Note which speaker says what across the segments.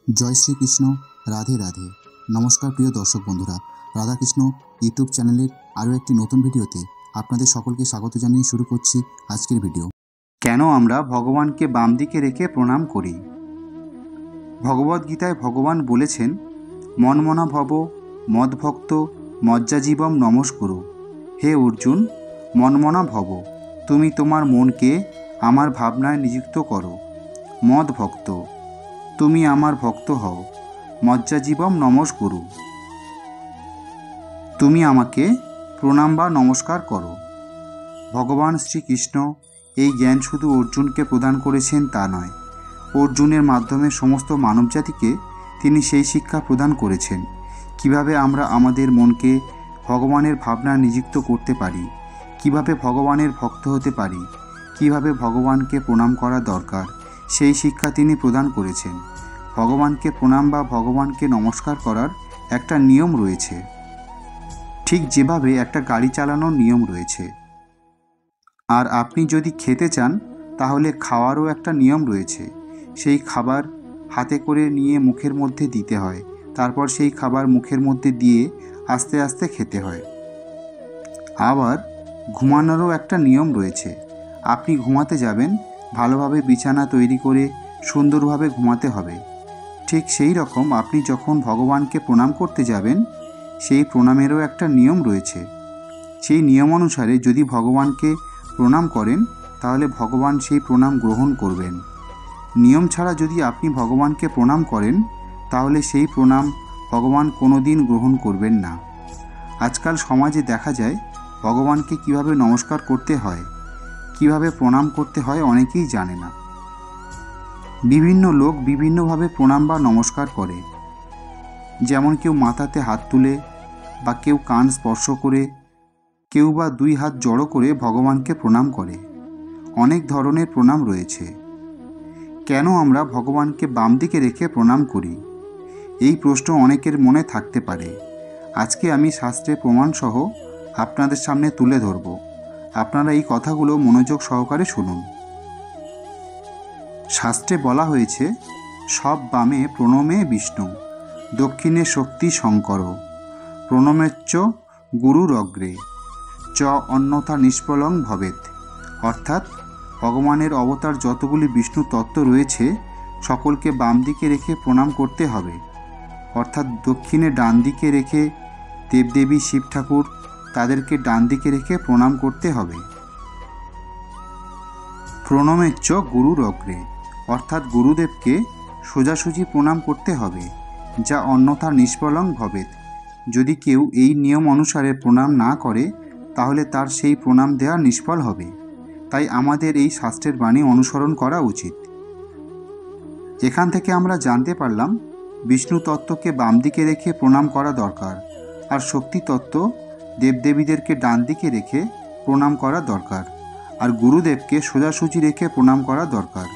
Speaker 1: জয় শ্রীকৃষ্ণ। রাধে রাধে। নমস্কার প্রিয় দর্শক বন্ধুরা, রাধাকৃষ্ণ ইউটিউব চ্যানেলের আরও একটি নতুন ভিডিওতে আপনাদের সকলকে স্বাগত জানিয়ে শুরু করছি আজকের ভিডিও।
Speaker 2: কেন আমরা ভগবানকে বাম দিকে রেখে প্রণাম করি? ভগবদ্গীতায় ভগবান বলেছেন, মনমনা ভব মদ্ভক্ত মজ্জাজীবম নমস্কুরু। হে অর্জুন, মনমনা ভব, তুমি তোমার মনকে আমার ভাবনায় নিযুক্ত করো। মদ্ভক্ত, তুমি আমার ভক্ত হও। মজ্জাজীবম নমস্কুরু, তুমি আমাকে প্রণাম বা নমস্কার করো। ভগবান শ্রীকৃষ্ণ এই জ্ঞান শুধু অর্জুনকে প্রদান করেছেন তা নয়, অর্জুনের মাধ্যমে সমস্ত মানবজাতিকে তিনি সেই শিক্ষা প্রদান করেছেন কিভাবে আমরা আমাদের মনকে ভগবানের ভাবনায় নিযুক্ত করতে পারি, কিভাবে ভগবানের ভক্ত হতে পারি, কিভাবে ভগবানকে প্রণাম করা দরকার, সেই শিক্ষা তিনি প্রদান করেছেন। ভগবানকে প্রণাম বা ভগবানকে নমস্কার করার একটা নিয়ম রয়েছে, ঠিক যেভাবে একটা গাড়ি চালানোর নিয়ম রয়েছে। আর আপনি যদি খেতে চান তাহলে খাওয়ারও একটা নিয়ম রয়েছে। সেই খাবার হাতে করে নিয়ে মুখের মধ্যে দিতে হয়, তারপর সেই খাবার মুখের মধ্যে দিয়ে আস্তে আস্তে খেতে হয়। আবার ঘুমানোরও একটা নিয়ম রয়েছে। আপনি ঘুমাতে যাবেন, ভালোভাবে বিছানা তৈরি করে সুন্দরভাবে ঘুমাতে হবে। ঠিক সেই রকম আপনি যখন ভগবানকে প্রণাম করতে যাবেন, সেই প্রণামেরও একটা নিয়ম রয়েছে। সেই নিয়ম অনুসারে যদি ভগবানকে প্রণাম করেন তাহলে ভগবান সেই প্রণাম গ্রহণ করবেন। নিয়ম ছাড়া যদি আপনি ভগবানকে প্রণাম করেন তাহলে সেই প্রণাম ভগবান কোনো দিন গ্রহণ করবেন না। আজকাল সমাজে দেখা যায় ভগবানকে কিভাবে নমস্কার করতে হয়, কিভাবে প্রণাম করতে হয় অনেকেই জানে না। বিভিন্ন লোক বিভিন্নভাবে প্রণাম বা নমস্কার করে, যেমন কেউ মাথাতে হাত তুলে, বা কেউ কান স্পর্শ করে, কেউ বা দুই হাত জড়ো করে ভগবানকে প্রণাম করে। অনেক ধরনের প্রণাম রয়েছে। কেন আমরা ভগবানকে বাম দিকে রেখে প্রণাম করি? এই প্রশ্ন অনেকের মনে থাকতে পারে। আজকে আমি শাস্ত্রের প্রমাণসহ আপনাদের সামনে তুলে ধরব। আপনারা এই কথাগুলো মনোযোগ সহকারে শুনুন। শাস্ত্রে বলা হয়েছে, সব বামে প্রণমে বিষ্ণু, দক্ষিণে শক্তি শঙ্কর, প্রণমেচ্চ গুরুর অগ্রে, চ অন্যথা নিষ্ফলং ভবেৎ। অর্থাৎ ভগবানের অবতার যতগুলি বিষ্ণু তত্ত্ব রয়েছে সকলকে বাম দিকে রেখে প্রণাম করতে হবে। অর্থাৎ দক্ষিণে ডান দিকে রেখে দেবদেবী শিব ঠাকুর, তাদেরকে ডান দিকে রেখে প্রণাম করতে হবে। প্রণমেচ্চ গুরুর অগ্রে, অর্থাৎ গুরুদেবকে সোজাসুজি প্রণাম করতে হবে, যা অন্যথা নিষ্ফলং ভবেৎ। যদি কেউ এই নিয়ম অনুসারে প্রণাম না করে তাহলে তার সেই প্রণাম দেওয়া নিষ্ফল হবে। তাই আমাদের এই শাস্ত্রের বাণী অনুসরণ করা উচিত। এখান থেকে আমরা জানতে পারলাম বিষ্ণু তত্ত্বকে বাম দিকে রেখে প্রণাম করা দরকার, আর শক্তি তত্ত্ব দেবদেবীদেরকে ডান দিকে রেখে প্রণাম করা দরকার, আর গুরুদেবকে সোজাসুজি রেখে প্রণাম করা দরকার।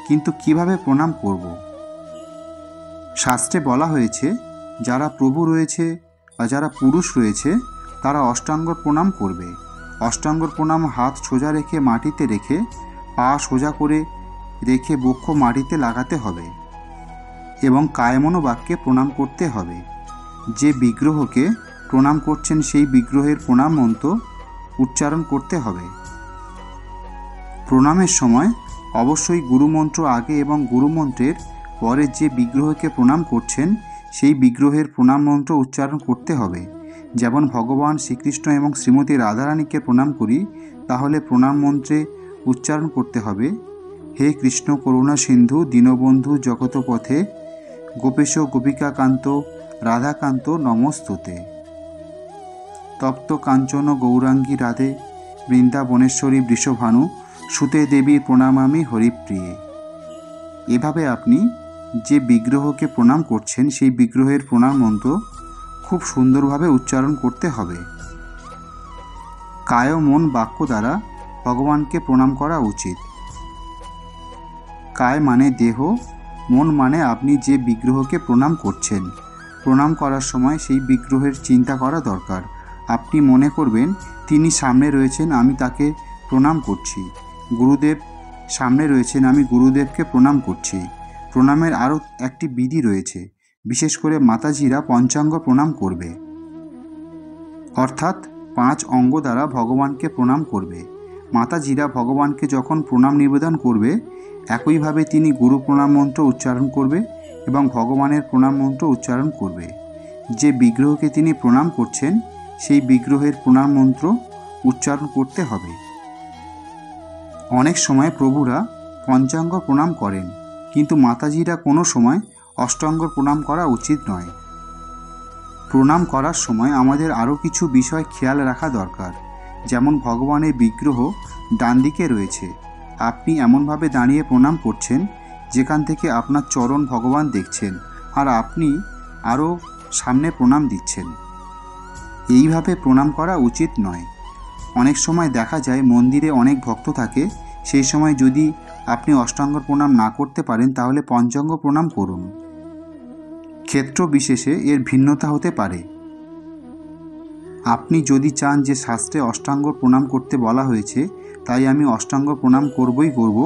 Speaker 2: কিন্তু কিভাবে প্রণাম করব? শাস্ত্রে বলা হয়েছে, যারা প্রভু রয়েছে বা যারা পুরুষ রয়েছে তারা অষ্টাঙ্গর প্রণাম করবে। অষ্টাঙ্গর প্রণাম হাত সোজা রেখে মাটিতে রেখে, পা সোজা করে রেখে বক্ষ মাটিতে লাগাতে হবে এবং কায়মনোবাক্যে প্রণাম করতে হবে। যে বিগ্রহকে প্রণাম করছেন সেই বিগ্রহের প্রণাম মন্ত্র উচ্চারণ করতে হবে। প্রণামের সময় অবশ্যই গুরুমন্ত্র আগে এবং গুরুমন্ত্রের পরে যে বিগ্রহকে প্রণাম করছেন সেই বিগ্রহের প্রণাম মন্ত্র উচ্চারণ করতে হবে। যেমন ভগবান শ্রীকৃষ্ণ এবং শ্রীমতী রাধারানীকে প্রণাম করি, তাহলে প্রণাম মন্ত্রে উচ্চারণ করতে হবে, হে কৃষ্ণ করুণা সিন্ধু দীনবন্ধু জগতপথে গোপেশ গোপিকাকান্ত রাধাকান্ত নমস্তুতে, তপ্ত কাঞ্চন গৌরাঙ্গী রাধে বৃন্দাবনেশ্বরী বৃষভানু সুতে দেবী প্রণামামি হরিপ্রিয়ে। এভাবে আপনি যে বিগ্রহকে প্রণাম করছেন সেই বিগ্রহের প্রণাম মন্ত্র খুব সুন্দরভাবে উচ্চারণ করতে হবে। কায় মন বাক্য দ্বারা ভগবানকে প্রণাম করা উচিত। কায় মানে দেহ, মন মানে আপনি যে বিগ্রহকে প্রণাম করছেন। প্রণাম করার সময় সেই বিগ্রহের চিন্তা করা দরকার। আপনি মনে করবেন তিনি সামনে রয়েছেন, আমি তাকে প্রণাম করছি। গুরুদেব সামনে রয়েছেন, আমি গুরুদেবকে প্রণাম করছি। প্রণামের আরও একটি বিধি রয়েছে। বিশেষ করে মাতাজিরা পঞ্চাঙ্গ প্রণাম করবে, অর্থাৎ 5 অঙ্গ দ্বারা ভগবানকে প্রণাম করবে। মাতাজিরা ভগবানকে যখন প্রণাম নিবেদন করবে, একইভাবে তিনি গুরু প্রণাম মন্ত্র উচ্চারণ করবে এবং ভগবানের প্রণাম মন্ত্র উচ্চারণ করবে। যে বিগ্রহকে তিনি প্রণাম করছেন সেই বিগ্রহের প্রণাম মন্ত্র উচ্চারণ করতে হবে। অনেক সময় প্রভুরা পঞ্চাঙ্গ প্রণাম করেন, কিন্তু মাতাজিরা কোনো সময় অষ্টাঙ্গ প্রণাম করা উচিত নয়। প্রণাম করার সময় আমাদের আরও কিছু বিষয় খেয়াল রাখা দরকার। যেমন ভগবানের বিগ্রহ ডান দিকে রয়েছে, আপনি এমনভাবে দাঁড়িয়ে প্রণাম করছেন যেখান থেকে আপনার চরণ ভগবান দেখছেন আর আপনি আরও সামনে প্রণাম দিচ্ছেন। এইভাবে প্রণাম করা উচিত নয়। অনেক সময় দেখা যায় মন্দিরে অনেক ভক্ত থাকে, সেই সময় যদি আপনি অষ্টাঙ্গ প্রণাম না করতে পারেন তাহলে পঞ্চাঙ্গ প্রণাম করুন। ক্ষেত্র বিশেষে এর ভিন্নতা হতে পারে। আপনি যদি চান যে শাস্ত্রে অষ্টাঙ্গ প্রণাম করতে বলা হয়েছে তাই আমি অষ্টাঙ্গ প্রণাম করবই করব,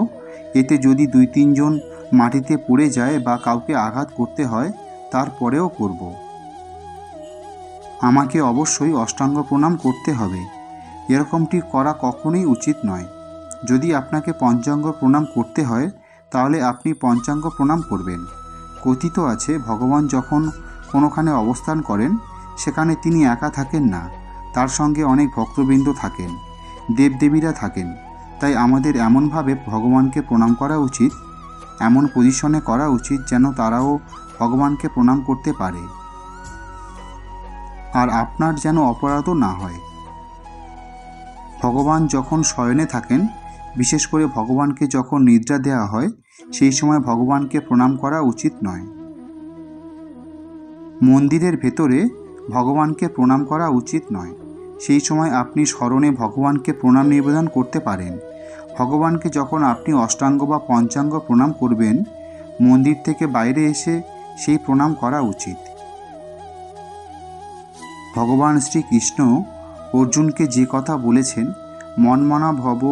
Speaker 2: এতে যদি 2-3 জন মাটিতে পড়ে যায় বা কাউকে আঘাত করতে হয় তারপরেও করব। আমাকে অবশ্যই অষ্টাঙ্গ প্রণাম করতে হবে, এরকমটি করা কখনোই উচিত নয়। যদি আপনাকে পঞ্চাঙ্গ প্রণাম করতে হয় তাহলে আপনি পঞ্চাঙ্গ প্রণাম করবেন। কথিত আছে ভগবান যখন কোনোখানে অবস্থান করেন সেখানে তিনি একা থাকেন না, তার সঙ্গে অনেক ভক্তবৃন্দ থাকেন, দেবদেবীরা থাকেন। তাই আমাদের এমনভাবে ভগবানকে প্রণাম করা উচিত, এমন পজিশনে করা উচিত যেন তারাও ভগবানকে প্রণাম করতে পারে আর আপনার যেন অপরাধও না হয়। ভগবান যখন শয়নে থাকেন, বিশেষ করে ভগবানকে যখন নিদ্রা দেওয়া হয়, সেই সময় ভগবানকে প্রণাম করা উচিত নয়। মন্দিরের ভেতরে ভগবানকে প্রণাম করা উচিত নয়। সেই সময় আপনি স্মরণে ভগবানকে প্রণাম নিবেদন করতে পারেন। ভগবানকে যখন আপনি অষ্টাঙ্গ বা পঞ্চাঙ্গ প্রণাম করবেন, মন্দির থেকে বাইরে এসে সেই প্রণাম করা উচিত। ভগবান শ্রীকৃষ্ণ অর্জুনকে যে কথা বলেছেন, মনমনা ভব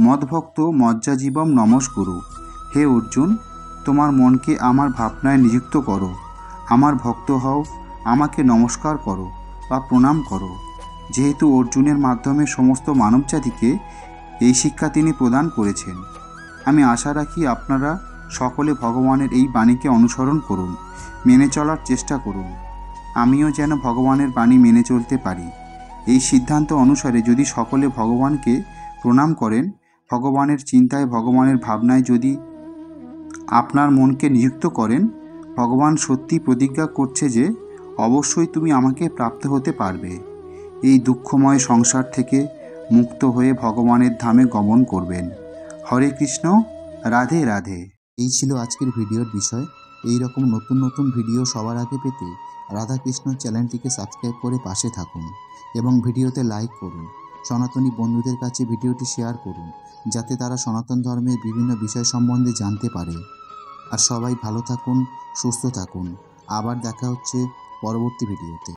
Speaker 2: মদ্ভক্ত মজ্জাজীবম নমস্কুরু। হে অর্জুন, তোমার মনকে আমার ভাবনায় নিযুক্ত করো, আমার ভক্ত হও, আমাকে নমস্কার করো বা প্রণাম করো। যেহেতু অর্জুনের মাধ্যমে সমস্ত মানবজাতিকে এই শিক্ষা তিনি প্রদান করেছেন, আমি আশা রাখি আপনারা সকলে ভগবানের এই বাণীকে অনুসরণ করুন, মেনে চলার চেষ্টা করুন। আমিও যেন ভগবানের বাণী মেনে চলতে পারি। এই সিদ্ধান্ত অনুসারে যদি সকলে ভগবানকে প্রণাম করেন, ভগবানের চিন্তায় ভগবানের ভাবনায় যদি আপনার মনকে নিযুক্ত করেন, ভগবান সত্যি প্রতিজ্ঞা করছে যে অবশ্যই তুমি আমাকে প্রাপ্ত হতে পারবে। এই দুঃখময় সংসার থেকে মুক্ত হয়ে ভগবানের ধামে গমন করবেন। হরে কৃষ্ণ, রাধে রাধে।
Speaker 1: এই ছিল আজকের ভিডিওর বিষয়। এই রকম নতুন নতুন ভিডিও সবার আগে পেতে রাধাকৃষ্ণ চ্যানেলটিকে সাবস্ক্রাইব করে পাশে থাকুন এবং ভিডিওতে লাইক করুন। সনাতনী বন্ধুদের কাছে ভিডিওটি শেয়ার করুন যাতে তারা সনাতন ধর্মের বিভিন্ন বিষয় সম্বন্ধে জানতে পারে। আর সবাই ভালো থাকুন, সুস্থ থাকুন। আবার দেখা হচ্ছে পরবর্তী ভিডিওতে।